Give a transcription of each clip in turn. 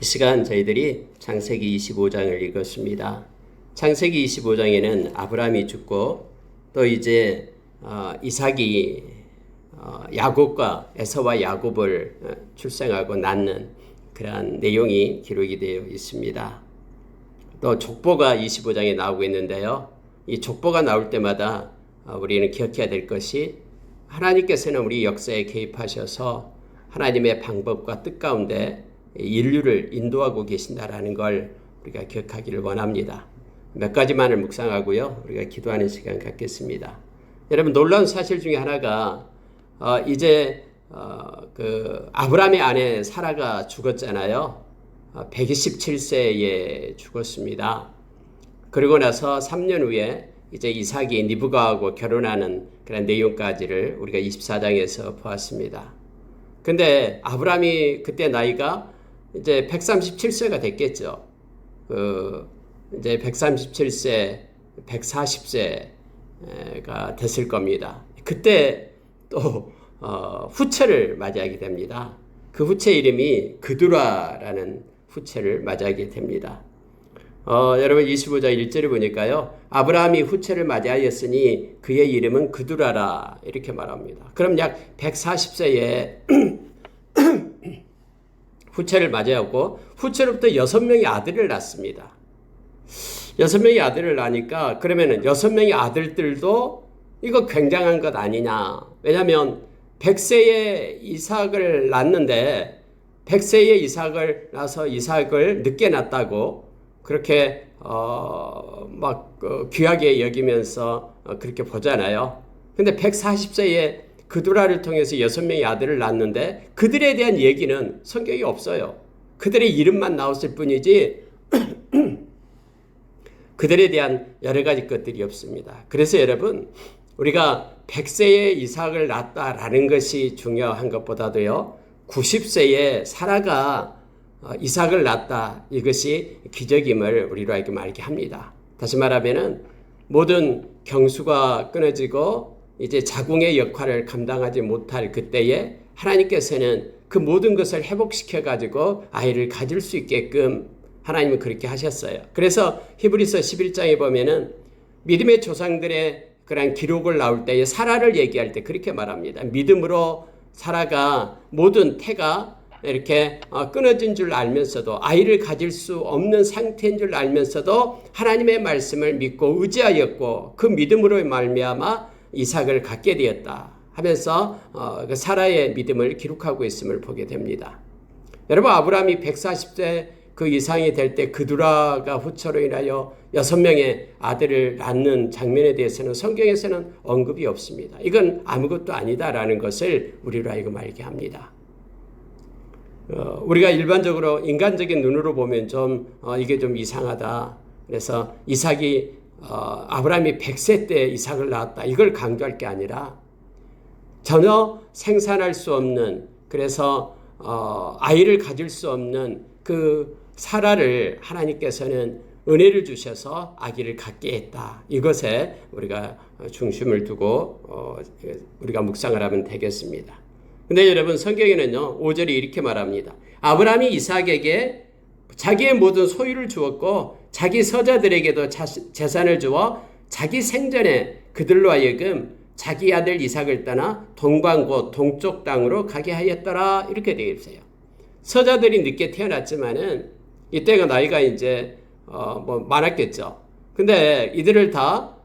이 시간 저희들이 창세기 25장을 읽었습니다. 창세기 25장에는 아브라함이 죽고 또 이제 이삭이 야곱과 에서와 야곱을 출생하고 낳는 그러한 내용이 기록이 되어 있습니다. 또 족보가 25장에 나오고 있는데요. 이 족보가 나올 때마다 우리는 기억해야 될 것이 하나님께서는 우리 역사에 개입하셔서 하나님의 방법과 뜻 가운데 인류를 인도하고 계신다라는 걸 우리가 기억하기를 원합니다. 몇 가지만을 묵상하고요. 우리가 기도하는 시간 갖겠습니다. 여러분, 놀라운 사실 중에 하나가 이제 그 아브라함의 아내 사라가 죽었잖아요. 127세에 죽었습니다. 그리고 나서 3년 후에 이제 이삭이 리브가하고 결혼하는 그런 내용까지를 우리가 24장에서 보았습니다. 근데 아브라함이 그때 나이가 이제 137세가 됐겠죠. 이제 137세, 140세가 됐을 겁니다. 그때 또 후처를 맞이하게 됩니다. 그 후처 이름이 그두라라는 후처를 맞이하게 됩니다. 여러분 25장 1절을 보니까요. 아브라함이 후처를 맞이하였으니 그의 이름은 그두라라 이렇게 말합니다. 그럼 약 140세에 후처를 맞이하고 후처로부터 6명의 아들을 낳습니다. 6명의 아들을 낳으니까 그러면은 6명의 아들들도 이거 굉장한 것 아니냐. 왜냐하면 100세에 이삭을 낳는데 100세에 이삭을 낳아서 이삭을 늦게 낳았다고 그렇게 귀하게 여기면서 그렇게 보잖아요. 근데 140세에 그두라를 통해서 6명의 아들을 낳았는데 그들에 대한 얘기는 성경에 없어요. 그들의 이름만 나왔을 뿐이지 그들에 대한 여러 가지 것들이 없습니다. 그래서 여러분, 우리가 100세에 이삭을 낳았다라는 것이 중요한 것보다도요, 90세에 사라가 이삭을 낳았다, 이것이 기적임을 우리로 하여금 알게 합니다. 다시 말하면은 모든 경수가 끊어지고 이제 자궁의 역할을 감당하지 못할 그때에 하나님께서는 그 모든 것을 회복시켜 가지고 아이를 가질 수 있게끔 하나님은 그렇게 하셨어요. 그래서 히브리서 11장에 보면은 믿음의 조상들의 그런 기록을 나올 때에 사라를 얘기할 때 그렇게 말합니다. 믿음으로 사라가 모든 태가 이렇게 끊어진 줄 알면서도 아이를 가질 수 없는 상태인 줄 알면서도 하나님의 말씀을 믿고 의지하였고 그 믿음으로 말미암아 이삭을 갖게 되었다 하면서 그 사라의 믿음을 기록하고 있음을 보게 됩니다. 여러분, 아브라함이 140세 그 이상이 될 때 그두라가 후처로 인하여 6명의 아들을 낳는 장면에 대해서는 성경에서는 언급이 없습니다. 이건 아무것도 아니다라는 것을 우리로 하여금 알게 합니다. 우리가 일반적으로 인간적인 눈으로 보면 이게 좀 이상하다. 그래서 이삭이 아브라함이 100세 때 이삭을 낳았다. 이걸 강조할 게 아니라 전혀 생산할 수 없는, 그래서 아이를 가질 수 없는 그 사라를 하나님께서는 은혜를 주셔서 아기를 갖게 했다. 이것에 우리가 중심을 두고 우리가 묵상을 하면 되겠습니다. 근데 여러분, 성경에는요 5절이 이렇게 말합니다. 아브라함이 이삭에게 자기의 모든 소유를 주었고 자기 서자들에게도 재산을 주어 자기 생전에 그들로 하여금 자기 아들 이삭을 떠나 동방 곧 동쪽 땅으로 가게 하였더라. 이렇게 되어 있어요. 서자들이 늦게 태어났지만은 이때가 나이가 이제 많았겠죠. 근데 이들을 다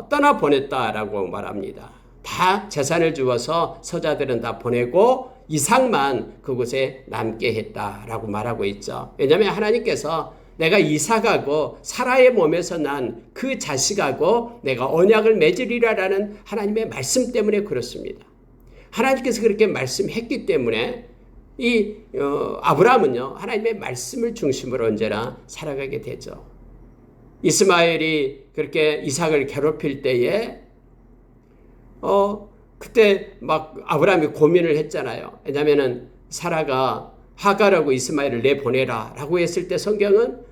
떠나 보냈다라고 말합니다. 다 재산을 주어서 서자들은 다 보내고 이삭만 그곳에 남게 했다라고 말하고 있죠. 왜냐하면 하나님께서 내가 이삭하고 사라의 몸에서 난 그 자식하고 내가 언약을 맺으리라라는 하나님의 말씀 때문에 그렇습니다. 하나님께서 그렇게 말씀했기 때문에 이 아브라함은요 하나님의 말씀을 중심으로 언제나 살아가게 되죠. 이스마엘이 그렇게 이삭을 괴롭힐 때에 그때 막 아브라함이 고민을 했잖아요. 왜냐하면은 사라가 하갈하고 이스마엘을 내보내라 라고 했을 때 성경은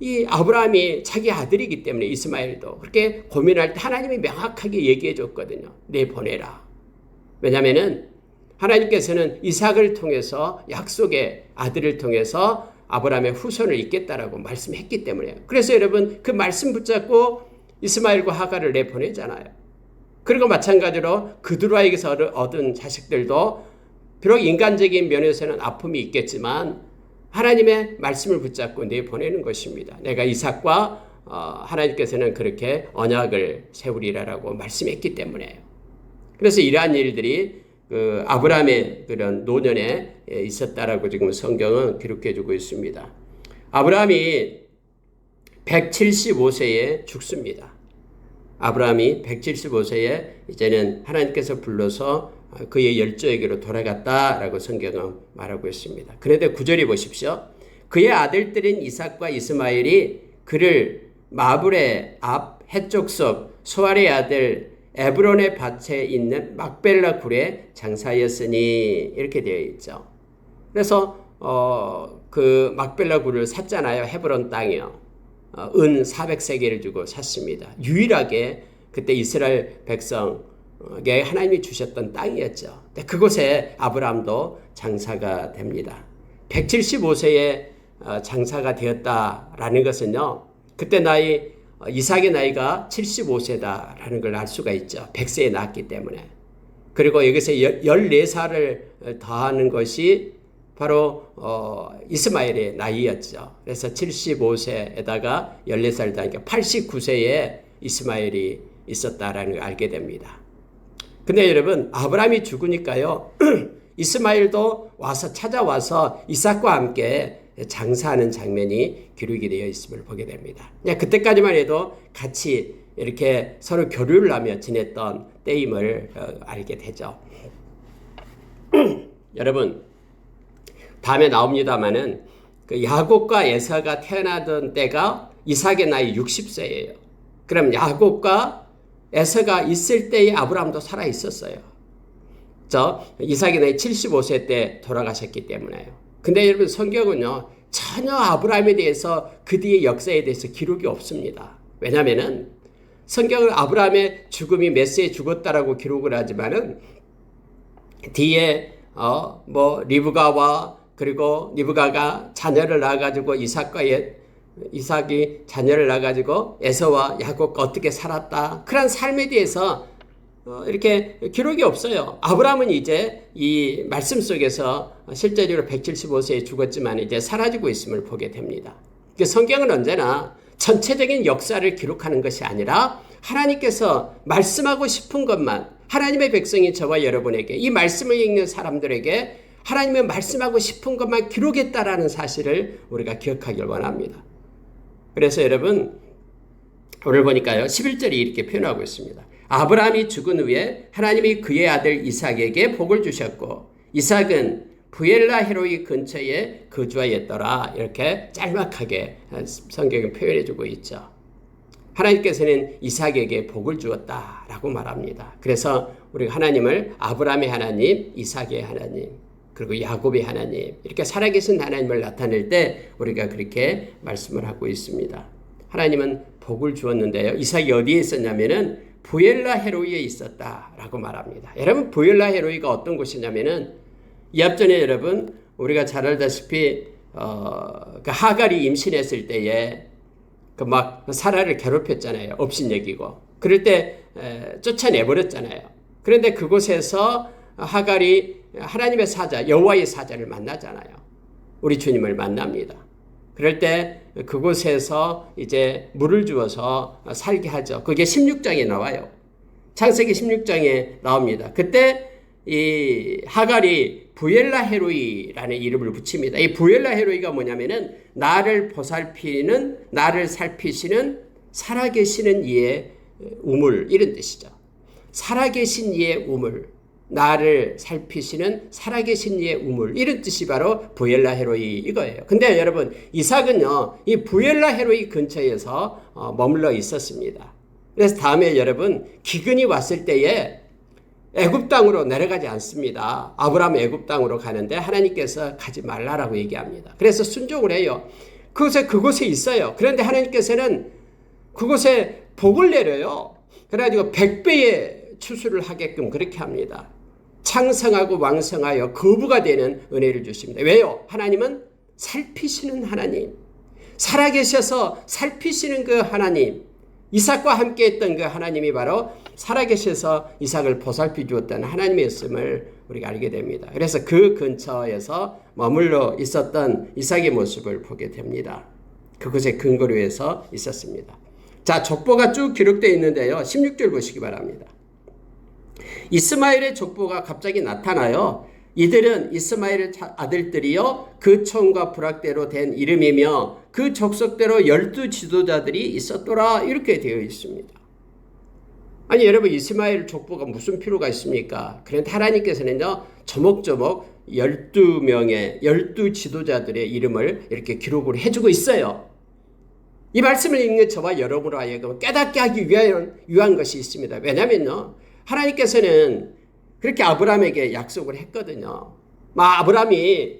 이 아브라함이 자기 아들이기 때문에 이스마엘도 그렇게 고민할 때 하나님이 명확하게 얘기해 줬거든요. 내보내라. 왜냐하면은 하나님께서는 이삭을 통해서 약속의 아들을 통해서 아브라함의 후손을 잇겠다라고 말씀했기 때문에요. 그래서 여러분 그 말씀 붙잡고 이스마엘과 하갈을 내보내잖아요. 그리고 마찬가지로 그드루아에게서 얻은 자식들도 비록 인간적인 면에서는 아픔이 있겠지만 하나님의 말씀을 붙잡고 내보내는 것입니다. 내가 이삭과 하나님께서는 그렇게 언약을 세우리라라고 말씀했기 때문에요. 그래서 이러한 일들이 그 아브라함의 그런 노년에 있었다라고 지금 성경은 기록해주고 있습니다. 아브라함이 175세에 죽습니다. 아브라함이 175세에 이제는 하나님께서 불러서 그의 열조에게로 돌아갔다라고 성경은 말하고 있습니다. 그런데 9절에 보십시오. 그의 아들들인 이삭과 이스마엘이 그를 마블의 앞 해족속 소알의 아들 에브론의 밭에 있는 막벨라 굴에 장사하였으니 이렇게 되어 있죠. 그래서 그 막벨라 굴을 샀잖아요. 헤브론 땅이요. 은 400세겔을 주고 샀습니다. 유일하게 그때 이스라엘 백성에게 하나님이 주셨던 땅이었죠. 그곳에 아브라함도 장사가 됩니다. 175세에 장사가 되었다라는 것은요. 그때 이삭의 나이가 75세다라는 걸 알 수가 있죠. 100세에 낳았기 때문에. 그리고 여기서 14살을 더하는 것이 바로 이스마엘의 나이였죠. 그래서 75세에다가 14살 더하니까 89세에 이스마엘이 있었다라는 걸 알게 됩니다. 근데 여러분 아브라함이 죽으니까요. 이스마엘도 찾아와서 이삭과 함께 장사하는 장면이 기록이 되어 있음을 보게 됩니다. 그냥 그때까지만 해도 같이 이렇게 서로 교류를 하며 지냈던 때임을 알게 되죠. 여러분 다음에 나옵니다마는 그 야곱과 에사가 태어나던 때가 이삭의 나이 60세예요. 그럼 야곱과 에사가 있을 때에 아브라함도 살아 있었어요. 이삭의 나이 75세 때 돌아가셨기 때문에요. 근데 여러분 성경은요 전혀 아브라함에 대해서 그 뒤의 역사에 대해서 기록이 없습니다. 왜냐하면은 성경은 아브라함의 죽음이 몇 세에 죽었다라고 기록을 하지만은 뒤에 리브가와 그리고 리브가가 자녀를 낳아가지고 이삭이 자녀를 낳아가지고 에서와 야곱과 어떻게 살았다 그런 삶에 대해서 이렇게 기록이 없어요. 아브라함은 이제 이 말씀 속에서 실제적으로 175세에 죽었지만 이제 사라지고 있음을 보게 됩니다. 성경은 언제나 전체적인 역사를 기록하는 것이 아니라 하나님께서 말씀하고 싶은 것만 하나님의 백성인 저와 여러분에게 이 말씀을 읽는 사람들에게 하나님의 말씀하고 싶은 것만 기록했다라는 사실을 우리가 기억하길 원합니다. 그래서 여러분 오늘 보니까요 11절이 이렇게 표현하고 있습니다. 아브라함이 죽은 후에 하나님이 그의 아들 이삭에게 복을 주셨고 이삭은 부엘라 헤로이 근처에 거주하였더라. 이렇게 짤막하게 성경이 표현해주고 있죠. 하나님께서는 이삭에게 복을 주었다라고 말합니다. 그래서 우리가 하나님을 아브라함의 하나님, 이삭의 하나님, 그리고 야곱의 하나님 이렇게 살아계신 하나님을 나타낼 때 우리가 그렇게 말씀을 하고 있습니다. 하나님은 복을 주었는데요. 이삭이 어디에 있었냐면은 부엘라 헤로이에 있었다라고 말합니다. 여러분 부엘라 헤로이가 어떤 곳이냐면은 이 앞전에 여러분 우리가 잘 알다시피 그 하갈이 임신했을 때에 그 막 사라를 괴롭혔잖아요. 업신여기고 그럴 때 쫓아내버렸잖아요. 그런데 그곳에서 하갈이 하나님의 사자 여호와의 사자를 만나잖아요. 우리 주님을 만납니다. 그럴 때 그곳에서 이제 물을 주어서 살게 하죠. 그게 16장에 나와요. 창세기 16장에 나옵니다. 그때 이 하갈이 부엘라 헤로이라는 이름을 붙입니다. 이 부엘라 헤로이가 뭐냐면은 나를 살피시는 살아계시는 이의 우물 이런 뜻이죠. 살아계신 이의 우물, 나를 살피시는 살아계신 이의 우물 이런 뜻이 바로 부엘라 헤로이 이거예요. 근데 여러분 이삭은요 이 부엘라 헤로이 근처에서 머물러 있었습니다. 그래서 다음에 여러분 기근이 왔을 때에 애굽 땅으로 내려가지 않습니다. 아브라함 애굽 땅으로 가는데 하나님께서 가지 말라라고 얘기합니다. 그래서 순종을 해요. 그곳에 있어요. 그런데 하나님께서는 그곳에 복을 내려요. 그래가지고 100배의 추수를 하게끔 그렇게 합니다. 창성하고 왕성하여 거부가 되는 은혜를 주십니다. 왜요? 하나님은 살피시는 하나님, 살아계셔서 살피시는 그 하나님, 이삭과 함께 했던 그 하나님이 바로 살아계셔서 이삭을 보살피 주었던 하나님이었음을 우리가 알게 됩니다. 그래서 그 근처에서 머물러 있었던 이삭의 모습을 보게 됩니다. 그곳에 근거로 해서 있었습니다. 자, 족보가 쭉 기록되어 있는데요. 16절 보시기 바랍니다. 이스마엘의 족보가 갑자기 나타나요. 이들은 이스마엘의 아들들이요 그 총과 부락대로 된 이름이며 그 족속대로 12 지도자들이 있었더라, 이렇게 되어 있습니다. 아니 여러분, 이스마엘 족보가 무슨 필요가 있습니까? 그런데 하나님께서는요 조목조목 12명의 12 지도자들의 이름을 이렇게 기록을 해주고 있어요. 이 말씀을 읽는 저와 여러분으로 하여금 깨닫게 하기 위한 것이 있습니다. 왜냐면요, 하나님께서는 그렇게 아브라함에게 약속을 했거든요. 아브라함이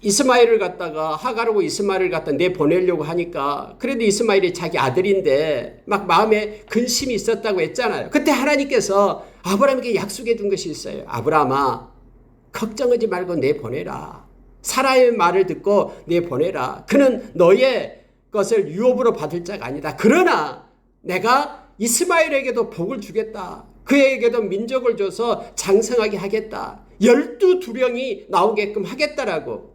이스마엘을 갖다가 하갈하고 이스마엘을 갖다 내보내려고 하니까, 그래도 이스마엘이 자기 아들인데 막 마음에 근심이 있었다고 했잖아요. 그때 하나님께서 아브라함에게 약속해 준 것이 있어요. 아브라함아, 걱정하지 말고 내보내라. 사라의 말을 듣고 내보내라. 그는 너의 것을 유업으로 받을 자가 아니다. 그러나 내가 이스마엘에게도 복을 주겠다. 그에게도 민족을 줘서 장성하게 하겠다. 12두령이 나오게끔 하겠다라고.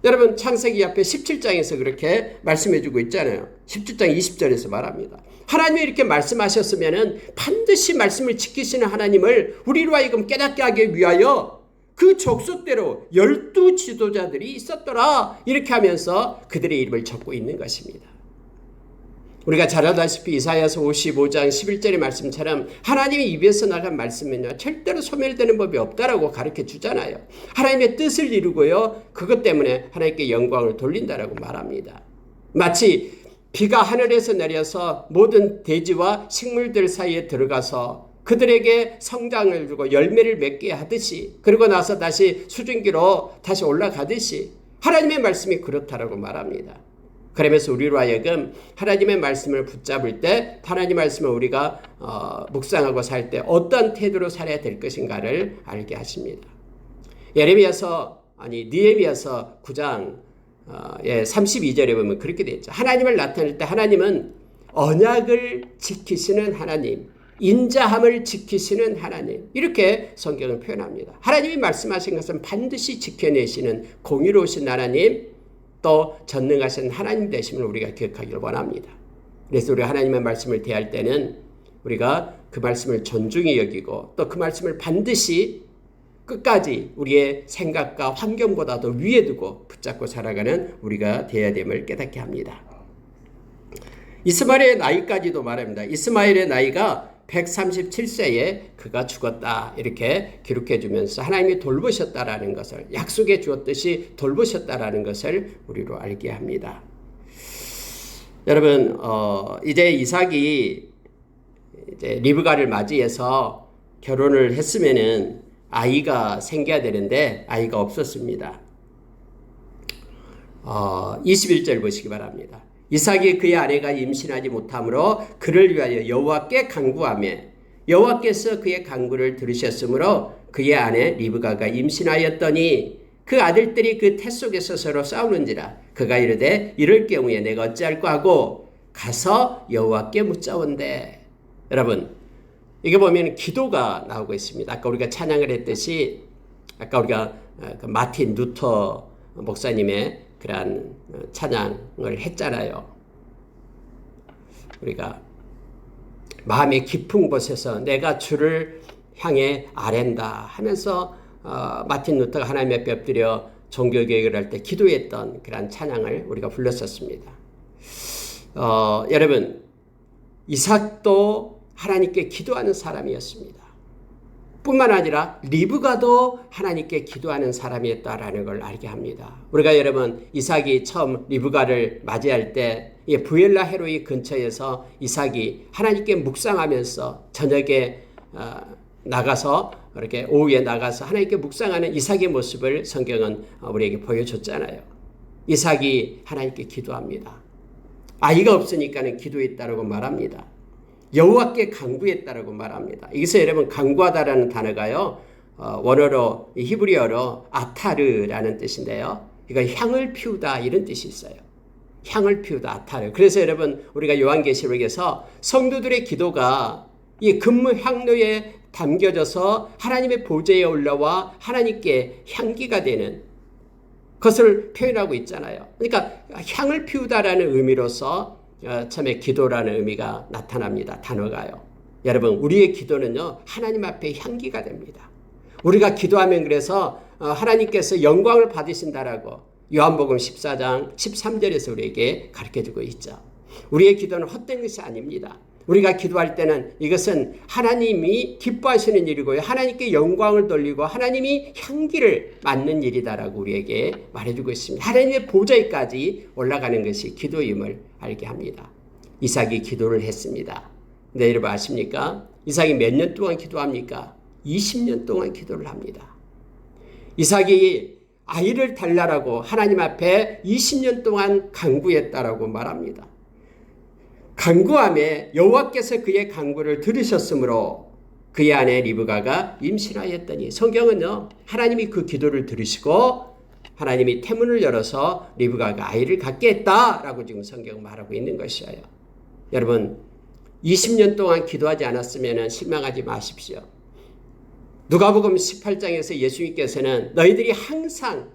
여러분, 창세기 앞에 17장에서 그렇게 말씀해 주고 있잖아요. 17장 20절에서 말합니다. 하나님이 이렇게 말씀하셨으면 반드시 말씀을 지키시는 하나님을 우리로 하여금 깨닫게 하기 위하여 그 족속대로 12 지도자들이 있었더라, 이렇게 하면서 그들의 이름을 적고 있는 것입니다. 우리가 잘 알다시피 이사야서 55장 11절의 말씀처럼 하나님의 입에서 나간 말씀은요 절대로 소멸되는 법이 없다라고 가르쳐 주잖아요. 하나님의 뜻을 이루고요 그것 때문에 하나님께 영광을 돌린다라고 말합니다. 마치 비가 하늘에서 내려서 모든 대지와 식물들 사이에 들어가서 그들에게 성장을 주고 열매를 맺게 하듯이, 그리고 나서 다시 수증기로 다시 올라가듯이 하나님의 말씀이 그렇다라고 말합니다. 그러면서 우리로 하여금 하나님의 말씀을 붙잡을 때, 하나님의 말씀을 우리가 묵상하고 살 때 어떤 태도로 살아야 될 것인가를 알게 하십니다. 느헤미야서 9장 32절에 보면 그렇게 되어 있죠. 하나님을 나타낼 때 하나님은 언약을 지키시는 하나님, 인자함을 지키시는 하나님, 이렇게 성경은 표현합니다. 하나님이 말씀하신 것은 반드시 지켜내시는 공의로우신 하나님, 또 전능하신 하나님 되심을 우리가 기억하기를 원합니다. 그래서 우리가 하나님의 말씀을 대할 때는 우리가 그 말씀을 존중히 여기고 또 그 말씀을 반드시 끝까지 우리의 생각과 환경보다도 위에 두고 붙잡고 살아가는 우리가 되어야 됨을 깨닫게 합니다. 이스마엘의 나이까지도 말합니다. 이스마엘의 나이가 137세에 그가 죽었다, 이렇게 기록해 주면서 하나님이 돌보셨다라는 것을, 약속해 주었듯이 돌보셨다라는 것을 우리로 알게 합니다. 여러분, 이제 이삭이 이제 리브가를 맞이해서 결혼을 했으면은 아이가 생겨야 되는데 아이가 없었습니다. 21절 보시기 바랍니다. 이삭이 그의 아내가 임신하지 못하므로 그를 위하여 여호와께 간구하며 여호와께서 그의 간구를 들으셨으므로 그의 아내 리브가가 임신하였더니 그 아들들이 그 태 속에서 서로 싸우는지라 그가 이르되 이럴 경우에 내가 어찌할꼬 하고 가서 여호와께 묻자온대. 여러분, 이게 보면 기도가 나오고 있습니다. 아까 우리가 찬양을 했듯이, 아까 우리가 마틴 루터 목사님의 그러한 찬양을 했잖아요. 우리가 마음의 깊은 곳에서 내가 주를 향해 아랜다 하면서 마틴 루터가 하나님 앞에 엎드려 종교개혁을 할 때 기도했던 그러한 찬양을 우리가 불렀었습니다. 여러분, 이삭도 하나님께 기도하는 사람이었습니다. 뿐만 아니라 리브가도 하나님께 기도하는 사람이었다라는 걸 알게 합니다. 우리가 여러분, 이삭이 처음 리브가를 맞이할 때 부엘라 헤로이 근처에서 이삭이 하나님께 묵상하면서 저녁에 나가서, 이렇게 오후에 나가서 하나님께 묵상하는 이삭의 모습을 성경은 우리에게 보여줬잖아요. 이삭이 하나님께 기도합니다. 아이가 없으니까는 기도했다라고 말합니다. 여호와께 간구했다라고 말합니다. 여기서 여러분, 간구하다라는 단어가요, 원어로 히브리어로 아타르라는 뜻인데요, 이거 향을 피우다 이런 뜻이 있어요. 향을 피우다 아타르. 그래서 여러분 우리가 요한계시록에서 성도들의 기도가 이 금향로에 담겨져서 하나님의 보좌에 올라와 하나님께 향기가 되는 것을 표현하고 있잖아요. 그러니까 향을 피우다라는 의미로서 처음에 기도라는 의미가 나타납니다. 단어가요. 여러분 우리의 기도는요 하나님 앞에 향기가 됩니다. 우리가 기도하면 그래서 하나님께서 영광을 받으신다라고 요한복음 14장 13절에서 우리에게 가르쳐주고 있죠. 우리의 기도는 헛된 것이 아닙니다. 우리가 기도할 때는 이것은 하나님이 기뻐하시는 일이고요. 하나님께 영광을 돌리고 하나님이 향기를 맡는 일이다라고 우리에게 말해주고 있습니다. 하나님의 보좌에까지 올라가는 것이 기도임을 알게 합니다. 이삭이 기도를 했습니다. 근데 여러분 아십니까? 이삭이 몇 년 동안 기도합니까? 20년 동안 기도를 합니다. 이삭이 아이를 달라라고 하나님 앞에 20년 동안 간구했다라고 말합니다. 간구함에 여호와께서 그의 간구를 들으셨으므로 그의 아내 리브가가 임신하였더니 성경은요 하나님이 그 기도를 들으시고 하나님이 태문을 열어서 리브가가 아이를 갖게 했다라고 지금 성경은 말하고 있는 것이에요. 여러분 20년 동안 기도하지 않았으면 실망하지 마십시오. 누가복음 18장에서 예수님께서는 너희들이 항상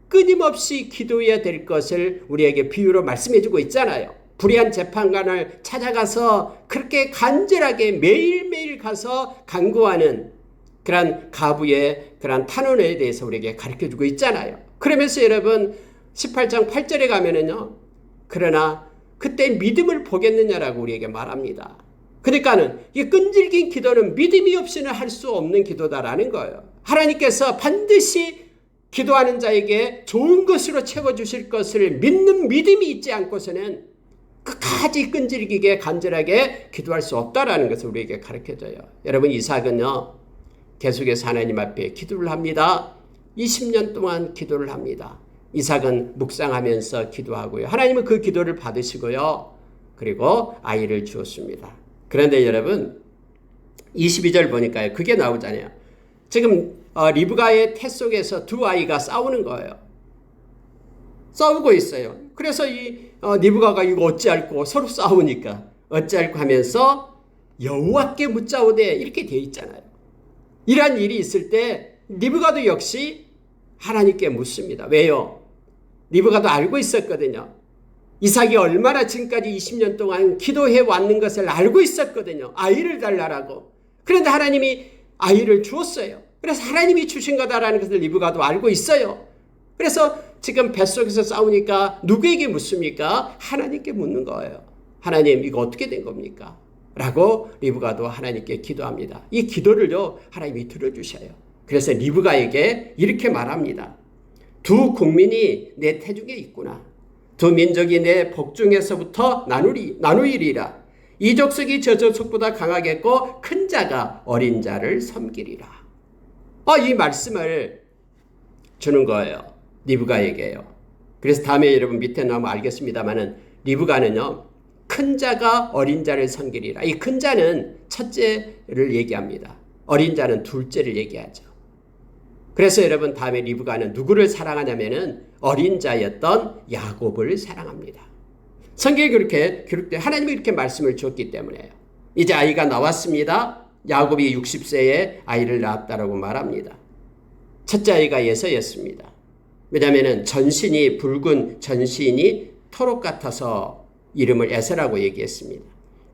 끊임없이 기도해야 될 것을 우리에게 비유로 말씀해 주고 있잖아요. 불의한 재판관을 찾아가서 그렇게 간절하게 매일매일 가서 간구하는 그런 가부의 그런 탄원에 대해서 우리에게 가르쳐 주고 있잖아요. 그러면서 여러분 18장 8절에 가면은요. 그러나 그때 믿음을 보겠느냐라고 우리에게 말합니다. 그러니까는 이 끈질긴 기도는 믿음이 없이는 할 수 없는 기도다라는 거예요. 하나님께서 반드시 기도하는 자에게 좋은 것으로 채워주실 것을 믿는 믿음이 있지 않고서는 끝까지 끈질기게 간절하게 기도할 수 없다라는 것을 우리에게 가르쳐줘요. 여러분 이삭은요. 계속해서 하나님 앞에 기도를 합니다. 20년 동안 기도를 합니다. 이삭은 묵상하면서 기도하고요. 하나님은 그 기도를 받으시고요. 그리고 아이를 주었습니다. 그런데 여러분 22절 보니까요. 그게 나오잖아요. 지금 리브가의 태 속에서 두 아이가 싸우는 거예요. 싸우고 있어요. 그래서 이 리브가가 이거 어찌할꼬 서로 싸우니까 어찌할꼬 하면서 여호와께 묻자오되 이렇게 되어 있잖아요. 이러한 일이 있을 때 리브가도 역시 하나님께 묻습니다. 왜요? 리브가도 알고 있었거든요. 이삭이 얼마나 지금까지 20년 동안 기도해 왔는 것을 알고 있었거든요. 아이를 달라라고. 그런데 하나님이 아이를 주었어요. 그래서 하나님이 주신 거다라는 것을 리브가도 알고 있어요. 그래서 지금 뱃속에서 싸우니까 누구에게 묻습니까? 하나님께 묻는 거예요. 하나님 이거 어떻게 된 겁니까? 라고 리브가도 하나님께 기도합니다. 이 기도를요 하나님이 들어주셔요. 그래서 리브가에게 이렇게 말합니다. 두 국민이 내 태중에 있구나. 두 민족이 내 복중에서부터 나누이리라. 이 족속이 저 족속보다 강하겠고 큰 자가 어린 자를 섬기리라. 이 말씀을 주는 거예요. 리브가에게요. 그래서 다음에 여러분 밑에 나오면 알겠습니다만은 리브가는요. 큰 자가 어린 자를 섬기리라. 이 큰 자는 첫째를 얘기합니다. 어린 자는 둘째를 얘기하죠. 그래서 여러분 다음에 리브가는 누구를 사랑하냐면은 어린 자였던 야곱을 사랑합니다. 성경에 그렇게 기록돼 하나님이 이렇게 말씀을 주었기 때문에요. 이제 아이가 나왔습니다. 야곱이 60세에 아이를 낳았다라고 말합니다. 첫째 아이가 예서였습니다. 왜냐하면 전신이 붉은 전신이 토록 같아서 이름을 에서라고 얘기했습니다.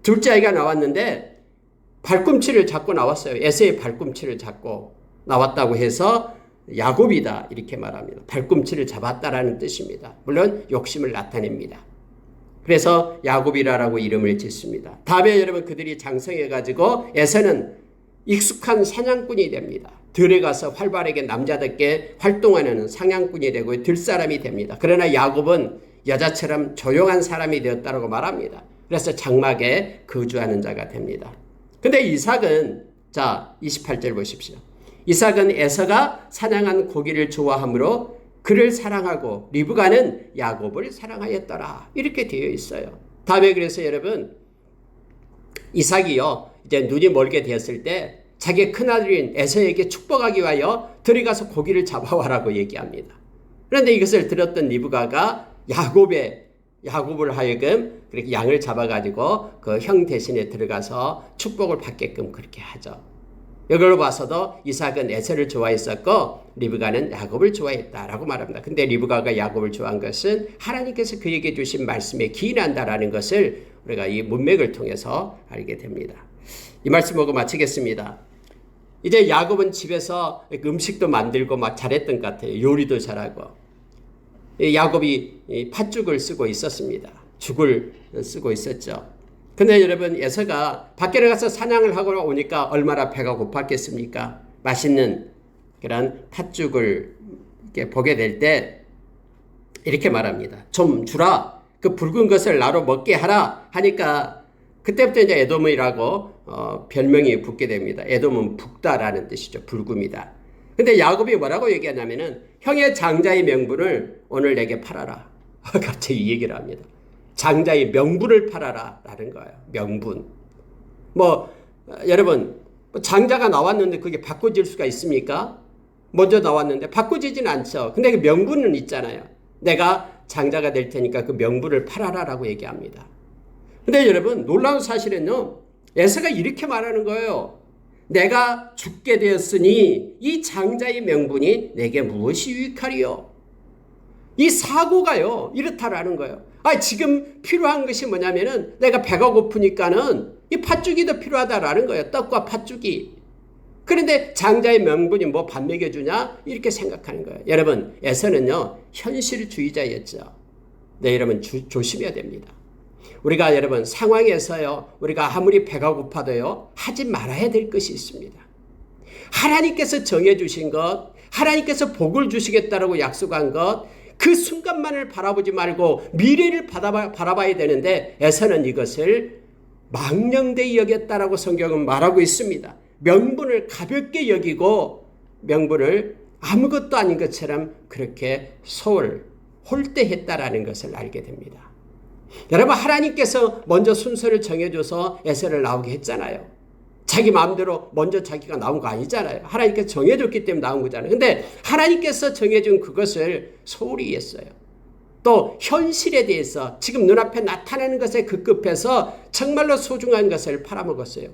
둘째 아이가 나왔는데 발꿈치를 잡고 나왔어요. 에서의 발꿈치를 잡고 나왔다고 해서 야곱이다 이렇게 말합니다. 발꿈치를 잡았다라는 뜻입니다. 물론 욕심을 나타냅니다. 그래서 야곱이라고 이름을 짓습니다. 다음에 여러분 그들이 장성해가지고 에서는 익숙한 사냥꾼이 됩니다. 들에 가서 활발하게 남자답게 활동하는 사냥꾼이 되고 들사람이 됩니다. 그러나 야곱은 여자처럼 조용한 사람이 되었다고 말합니다. 그래서 장막에 거주하는 자가 됩니다. 근데 이삭은 자 28절 보십시오. 이삭은 에서가 사냥한 고기를 좋아하므로 그를 사랑하고 리브가는 야곱을 사랑하였더라. 이렇게 되어 있어요. 다음에 그래서 여러분 이삭이요 이제 눈이 멀게 되었을 때 자기 큰아들인 에서에게 축복하기 위하여 들어가서 고기를 잡아와라고 얘기합니다. 그런데 이것을 들었던 리브가가 야곱을 하여금 그렇게 양을 잡아가지고 그 형 대신에 들어가서 축복을 받게끔 그렇게 하죠. 이걸로 봐서도 이삭은 에서를 좋아했었고 리브가는 야곱을 좋아했다라고 말합니다. 근데 리브가가 야곱을 좋아한 것은 하나님께서 그에게 주신 말씀에 기인한다라는 것을 우리가 이 문맥을 통해서 알게 됩니다. 이 말씀 보고 마치겠습니다. 이제 야곱은 집에서 음식도 만들고 막 잘했던 것 같아요. 요리도 잘하고. 야곱이 팥죽을 쓰고 있었습니다. 죽을 쓰고 있었죠. 근데 여러분, 에서가 밖에 나가서 사냥을 하고 오니까 얼마나 배가 고팠겠습니까? 맛있는 그런 팥죽을 이렇게 보게 될 때 이렇게 말합니다. 좀 주라. 그 붉은 것을 나로 먹게 하라 하니까 그때부터 이제 에돔이라고 별명이 붙게 됩니다. 에돔은 붉다라는 뜻이죠. 붉음이다. 근데 야곱이 뭐라고 얘기하냐면은 형의 장자의 명분을 오늘 내게 팔아라. 갑자기 이 얘기를 합니다. 장자의 명분을 팔아라 라는 거예요. 명분. 여러분, 장자가 나왔는데 그게 바꿔질 수가 있습니까? 먼저 나왔는데 바꿔지진 않죠. 근데 그 명분은 있잖아요. 내가 장자가 될 테니까 그 명분을 팔아라 라고 얘기합니다. 근데 여러분, 놀라운 사실은요, 에서가 이렇게 말하는 거예요. 내가 죽게 되었으니 이 장자의 명분이 내게 무엇이 유익하리요? 이 사고가요, 이렇다라는 거예요. 지금 필요한 것이 뭐냐면은 내가 배가 고프니까는 이 팥죽이 더 필요하다라는 거예요. 떡과 팥죽이. 그런데 장자의 명분이 뭐 밥 먹여주냐? 이렇게 생각하는 거예요. 여러분, 에서는요, 현실주의자였죠. 네, 여러분, 조심해야 됩니다. 우리가 여러분, 상황에서요, 우리가 아무리 배가 고파도요, 하지 말아야 될 것이 있습니다. 하나님께서 정해주신 것, 하나님께서 복을 주시겠다라고 약속한 것, 그 순간만을 바라보지 말고 미래를 바라봐야 되는데 에서는 이것을 망령되이 여겼다라고 성경은 말하고 있습니다. 명분을 가볍게 여기고 명분을 아무것도 아닌 것처럼 그렇게 홀대했다라는 것을 알게 됩니다. 여러분, 하나님께서 먼저 순서를 정해줘서 에서를 나오게 했잖아요. 자기 마음대로 먼저 자기가 나온 거 아니잖아요. 하나님께서 정해줬기 때문에 나온 거잖아요. 근데 하나님께서 정해준 그것을 소홀히 했어요. 또 현실에 대해서 지금 눈앞에 나타나는 것에 급급해서 정말로 소중한 것을 팔아먹었어요.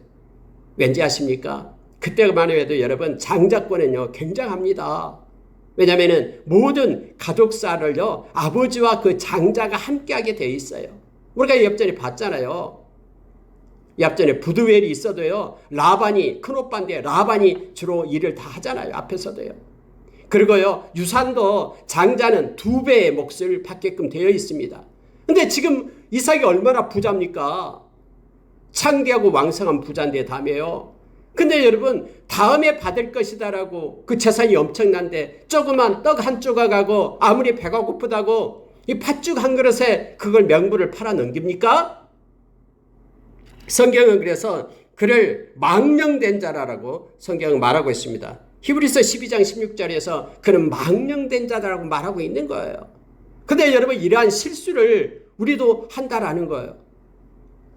왠지 아십니까? 그때만 해도 여러분, 장자권은요, 굉장합니다. 왜냐하면 모든 가족사를요, 아버지와 그 장자가 함께하게 되어 있어요. 우리가 옆전에 봤잖아요. 앞전에 부두엘이 있어도요, 라반이, 큰오빠인데 라반이 주로 일을 다 하잖아요. 앞에서도요. 그리고요, 유산도 장자는 2배의 몫을 받게끔 되어 있습니다. 근데 지금 이삭이 얼마나 부자입니까? 창대하고 왕성한 부자인데 다음에요. 근데 여러분, 다음에 받을 것이다라고 그 재산이 엄청난데 조그만 떡 한 조각하고 아무리 배가 고프다고 이 팥죽 한 그릇에 그걸 명분을 팔아 넘깁니까? 성경은 그래서 그를 망령된 자라고 성경은 말하고 있습니다. 히브리서 12장 16절에서 그는 망령된 자라고 말하고 있는 거예요. 근데 여러분, 이러한 실수를 우리도 한다라는 거예요.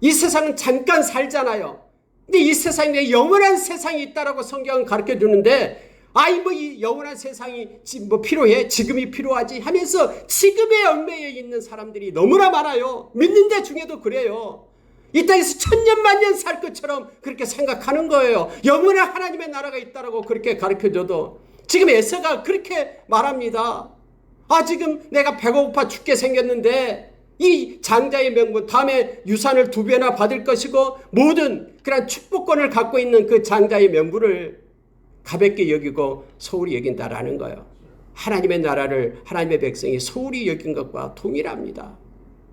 이 세상은 잠깐 살잖아요. 근데 이 세상에 영원한 세상이 있다라고 성경은 가르쳐 주는데, 이 영원한 세상이 필요해? 지금이 필요하지? 하면서 지금의 얽매여 있는 사람들이 너무나 많아요. 믿는 데 중에도 그래요. 이 땅에서 천년만년 살 것처럼 그렇게 생각하는 거예요. 영원한 하나님의 나라가 있다라고 그렇게 가르쳐줘도 지금 에서가 그렇게 말합니다. 지금 내가 배가 고파 죽게 생겼는데 이 장자의 명분, 다음에 유산을 2배나 받을 것이고 모든 그런 축복권을 갖고 있는 그 장자의 명분을 가볍게 여기고 소홀히 여긴다라는 거예요. 하나님의 나라를, 하나님의 백성이 소홀히 여긴 것과 동일합니다.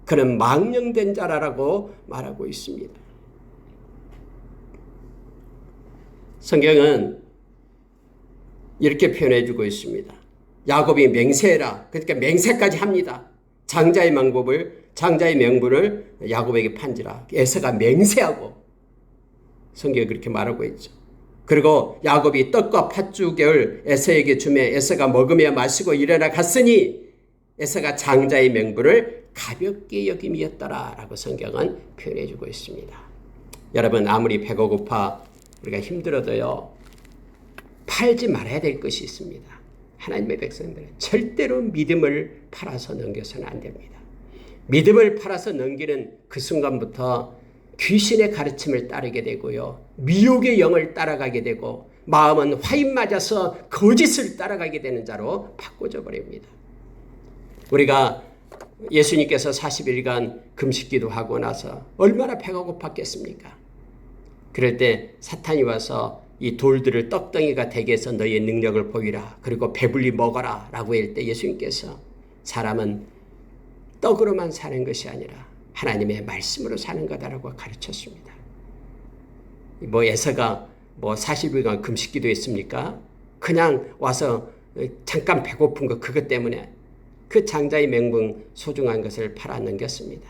그는 망령된 자라고 말하고 있습니다. 성경은 이렇게 표현해 주고 있습니다. 야곱이 맹세해라. 그러니까 맹세까지 합니다. 장자의 명분을 야곱에게 판지라. 에서가 맹세하고 성경이 그렇게 말하고 있죠. 그리고 야곱이 떡과 팥죽을 에서에게 주매 에서가 먹으며 마시고 일어나 갔으니 에서가 장자의 명분을 가볍게 여김이었더라라고 성경은 표현해 주고 있습니다. 여러분, 아무리 배가 고파 우리가 힘들어도요, 팔지 말아야 될 것이 있습니다. 하나님의 백성들은 절대로 믿음을 팔아서 넘겨서는 안 됩니다. 믿음을 팔아서 넘기는 그 순간부터 귀신의 가르침을 따르게 되고요. 미혹의 영을 따라가게 되고 마음은 화인 맞아서 거짓을 따라가게 되는 자로 바꿔져 버립니다. 우리가 예수님께서 40일간 금식기도 하고 나서 얼마나 배가 고팠겠습니까? 그럴 때 사탄이 와서 이 돌들을 떡덩이가 되게 해서 너희의 능력을 보이라. 그리고 배불리 먹어라. 라고 할 때 예수님께서 사람은 떡으로만 사는 것이 아니라 하나님의 말씀으로 사는 거다라고 가르쳤습니다. 에서가 40일간 금식기도 했습니까? 그냥 와서 잠깐 배고픈 거 그것 때문에 그 장자의 맹분 소중한 것을 팔아 넘겼습니다.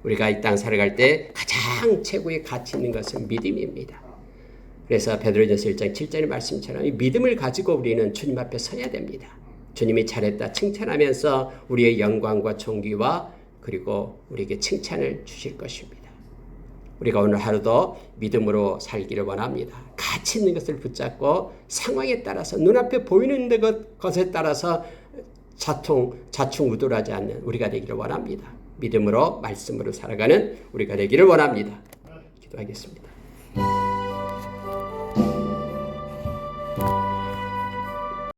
우리가 이 땅 살아갈 때 가장 최고의 가치 있는 것은 믿음입니다. 그래서 베드로전서 1장 7절의 말씀처럼 이 믿음을 가지고 우리는 주님 앞에 서야 됩니다. 주님이 잘했다 칭찬하면서 우리의 영광과 존귀와 그리고 우리에게 칭찬을 주실 것입니다. 우리가 오늘 하루도 믿음으로 살기를 원합니다. 가치 있는 것을 붙잡고 상황에 따라서 눈앞에 보이는 것에 따라서 자충우돌하지 않는 우리가 되기를 원합니다. 믿음으로 말씀으로 살아가는 우리가 되기를 원합니다. 기도하겠습니다.